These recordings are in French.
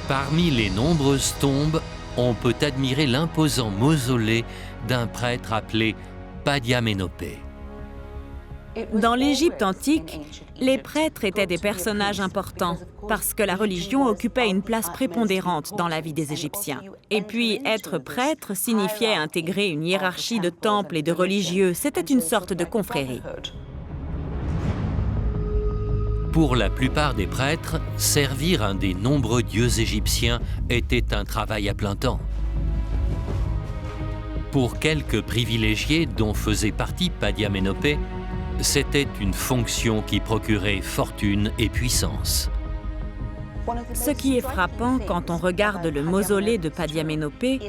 Parmi les nombreuses tombes, on peut admirer l'imposant mausolée d'un prêtre appelé Padiamenopé. Dans l'Égypte antique, les prêtres étaient des personnages importants parce que la religion occupait une place prépondérante dans la vie des Égyptiens. Et puis, être prêtre signifiait intégrer une hiérarchie de temples et de religieux. C'était une sorte de confrérie. Pour la plupart des prêtres, servir un des nombreux dieux égyptiens était un travail à plein temps. Pour quelques privilégiés, dont faisait partie Padiamenopé, c'était une fonction qui procurait fortune et puissance. Ce qui est frappant quand on regarde le mausolée de Padiamenopé,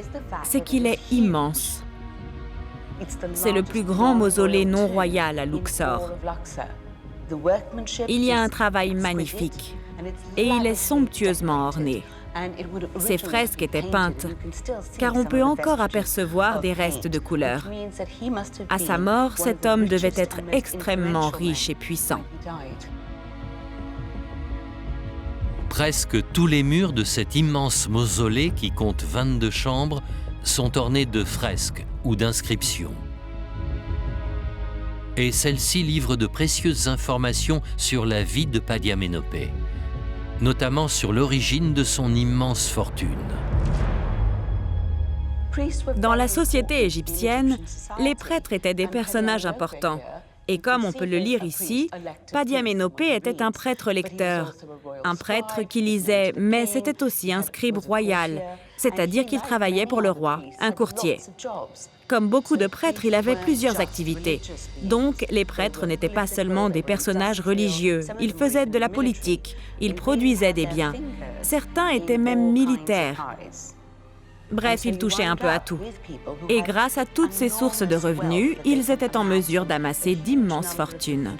c'est qu'il est immense. C'est le plus grand mausolée non royal à Luxor. Il y a un travail magnifique et il est somptueusement orné. Ces fresques étaient peintes, car on peut encore apercevoir des restes de couleurs. À sa mort, cet homme devait être extrêmement riche et puissant. Presque tous les murs de cet immense mausolée, qui compte 22 chambres, sont ornés de fresques ou d'inscriptions. Et celles-ci livrent de précieuses informations sur la vie de Padiamenopé, notamment sur l'origine de son immense fortune. Dans la société égyptienne, les prêtres étaient des personnages importants. Et comme on peut le lire ici, Padiamenopé était un prêtre lecteur, un prêtre qui lisait, mais c'était aussi un scribe royal, c'est-à-dire qu'il travaillait pour le roi, un courtier. Comme beaucoup de prêtres, il avait plusieurs activités. Donc, les prêtres n'étaient pas seulement des personnages religieux, ils faisaient de la politique, ils produisaient des biens. Certains étaient même militaires. Bref, ils touchaient un peu à tout. Et grâce à toutes ces sources de revenus, ils étaient en mesure d'amasser d'immenses fortunes.